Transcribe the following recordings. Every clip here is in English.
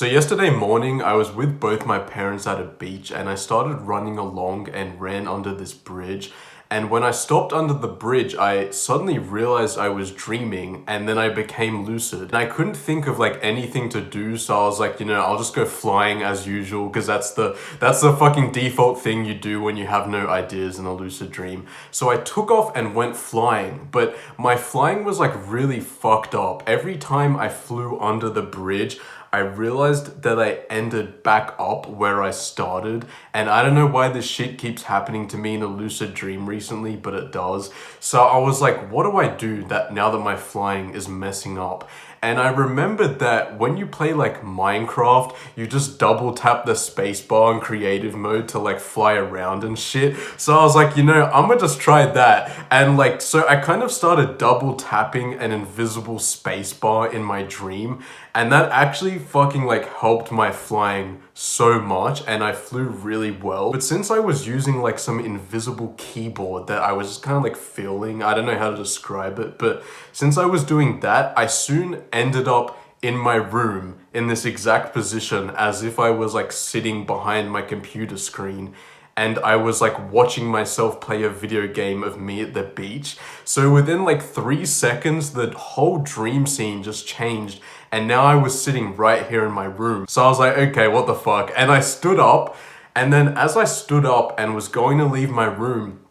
So yesterday morning, I was with both my parents at a beach and I started running along and ran under this bridge. And when I stopped under the bridge, I suddenly realized I was dreaming and then I became lucid. And I couldn't think of like anything to do, so I was like, I'll just go flying as usual because that's the fucking default thing you do when you have no ideas in a lucid dream. So I took off and went flying, but my flying was like really fucked up. Every time I flew under the bridge, I realized that I ended back up where I started, and I don't know why this shit keeps happening to me in a lucid dream recently, but it does. So I was like, what do I do that now that my flying is messing up? And I remembered that when you play like Minecraft, you just double tap the spacebar in creative mode to like fly around and shit. So I was like, I'm gonna just try that. And like, so I kind of started double tapping an invisible spacebar in my dream. And that actually fucking like helped my flying so much, and I flew really well. But since I was using like some invisible keyboard that I was just kind of like feeling, I don't know how to describe it, but since I was doing that, I soon ended up in my room in this exact position as if I was like sitting behind my computer screen. And I was like watching myself play a video game of me at the beach. So within like 3 seconds, the whole dream scene just changed. And now I was sitting right here in my room. So I was like, okay, what the fuck? And I stood up. And then as I stood up and was going to leave my room,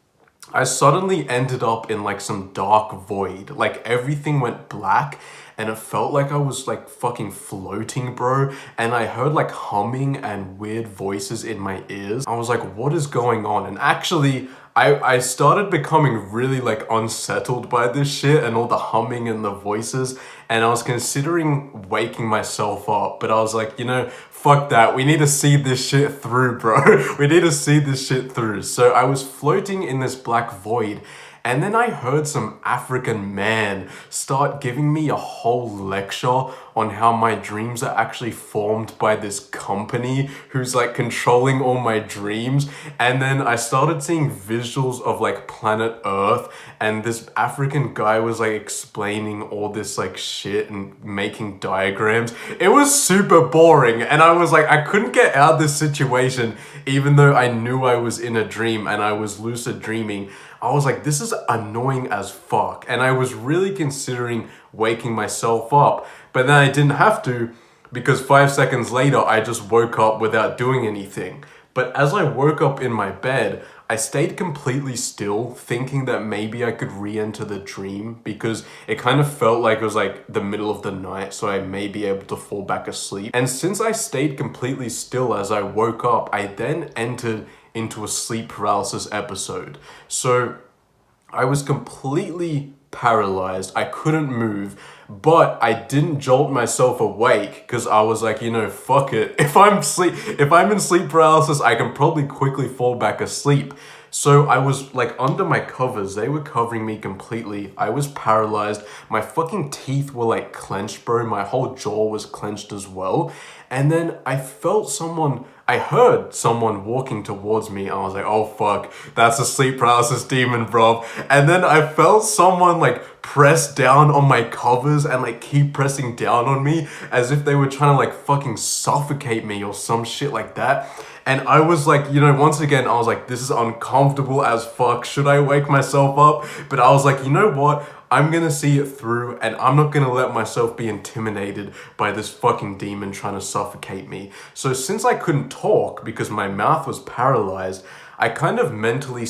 I suddenly ended up in like some dark void. Like everything went black and it felt like I was like fucking floating, bro. And I heard like humming and weird voices in my ears. I was like, what is going on? And actually, I started becoming really like unsettled by this shit and all the humming and the voices. And I was considering waking myself up, but I was like, fuck that. We need to see this shit through, bro. We need to see this shit through. So I was floating in this black void. And then I heard some African man start giving me a whole lecture on how my dreams are actually formed by this company who's like controlling all my dreams. And then I started seeing visuals of like planet Earth, and this African guy was like explaining all this like shit and making diagrams. It was super boring, and I was like, I couldn't get out of this situation even though I knew I was in a dream and I was lucid dreaming. I was like, this is annoying as fuck. And I was really considering waking myself up, but then I didn't have to because 5 seconds later, I just woke up without doing anything. But as I woke up in my bed, I stayed completely still, thinking that maybe I could re-enter the dream because it kind of felt like it was like the middle of the night, so I may be able to fall back asleep. And since I stayed completely still as I woke up, I then entered into a sleep paralysis episode. So I was completely paralyzed. I couldn't move, but I didn't jolt myself awake because I was like, fuck it. If I'm in sleep paralysis, I can probably quickly fall back asleep. So I was like under my covers. They were covering me completely. I was paralyzed. My fucking teeth were like clenched, bro. My whole jaw was clenched as well. And then I heard someone walking towards me. I was like, oh fuck, that's a sleep paralysis demon, bro. And then I felt someone like press down on my covers and like keep pressing down on me as if they were trying to like fucking suffocate me or some shit like that. And I was like, once again, I was like, this is uncomfortable as fuck. Should I wake myself up? But I was like, you know what? I'm gonna see it through and I'm not gonna let myself be intimidated by this fucking demon trying to suffocate me. So since I couldn't talk because my mouth was paralyzed, I kind of mentally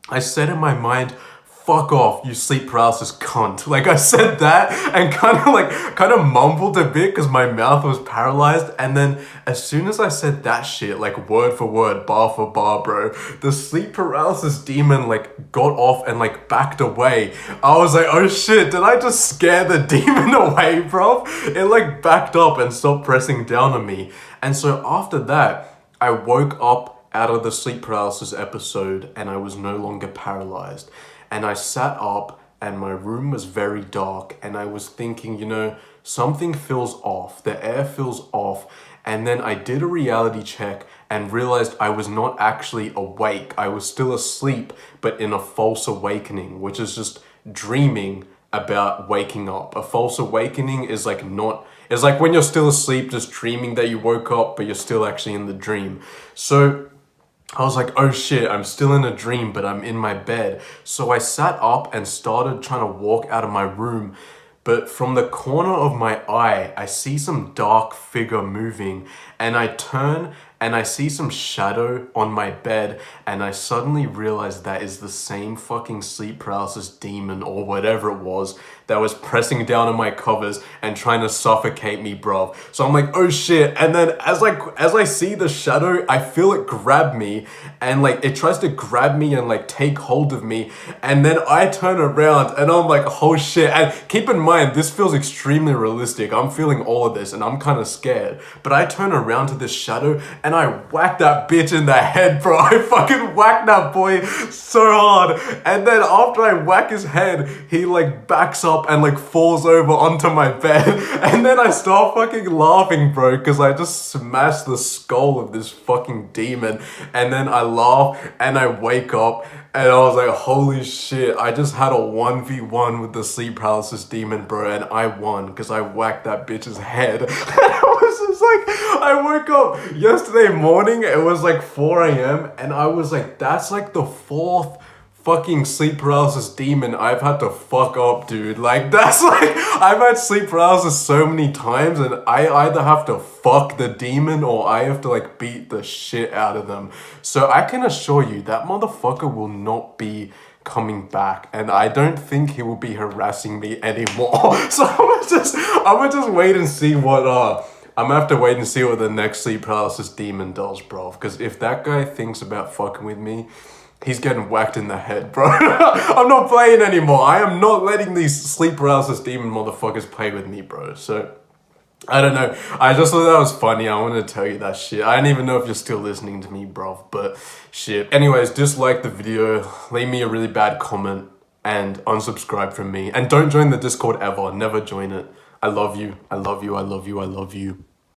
I said in my mind, fuck off, you sleep paralysis cunt. Like I said that and kind of mumbled a bit because my mouth was paralyzed. And then as soon as I said that shit, like word for word, bar for bar, bro, the sleep paralysis demon like got off and like backed away. I was like, oh shit, did I just scare the demon away, bro? It like backed up and stopped pressing down on me. And so after that, I woke up out of the sleep paralysis episode and I was no longer paralyzed. And I sat up and my room was very dark and I was thinking, something feels off. The air feels off. And then I did a reality check and realized I was not actually awake. I was still asleep, but in a false awakening, which is just dreaming about waking up. A false awakening is like not It's like when you're still asleep, just dreaming that you woke up, but you're still actually in the dream. So I was like, oh shit, I'm still in a dream, but I'm in my bed. So I sat up and started trying to walk out of my room. But from the corner of my eye, I see some dark figure moving, and I turn and I see some shadow on my bed, and I suddenly realize that is the same fucking sleep paralysis demon or whatever it was that was pressing down on my covers and trying to suffocate me, bruv. So I'm like, oh shit. And then as I see the shadow, I feel it grab me, and like it tries to grab me and like take hold of me. And then I turn around and I'm like, oh shit. And keep in mind, this feels extremely realistic. I'm feeling all of this and I'm kind of scared. But I turn around to this shadow and I whack that bitch in the head, bro. I fucking whack that boy so hard. And then after I whack his head, he like backs up and like falls over onto my bed. And then I start fucking laughing, bro, because I just smashed the skull of this fucking demon. And then I laugh and I wake up and I was like, holy shit, I just had a 1v1 with the sleep paralysis demon, bro, and I won because I whacked that bitch's head. And I was just like, I woke up yesterday morning, it was like 4 a.m. and I was like, that's like the fourth fucking sleep paralysis demon I've had to fuck up, dude. Like, that's like, I've had sleep paralysis so many times and I either have to fuck the demon or I have to like beat the shit out of them. So I can assure you that motherfucker will not be coming back, and I don't think he will be harassing me anymore. So I'm gonna just wait and see what I'm gonna have to wait and see what the next sleep paralysis demon does, bro. Because if that guy thinks about fucking with me, he's getting whacked in the head, bro. I'm not playing anymore. I am not letting these sleep paralysis demon motherfuckers play with me, bro. So, I don't know. I just thought that was funny. I wanted to tell you that shit. I don't even know if you're still listening to me, bro. But shit. Anyways, dislike the video. Leave me a really bad comment. And unsubscribe from me. And don't join the Discord ever. Never join it. I love you. I love you. I love you. I love you.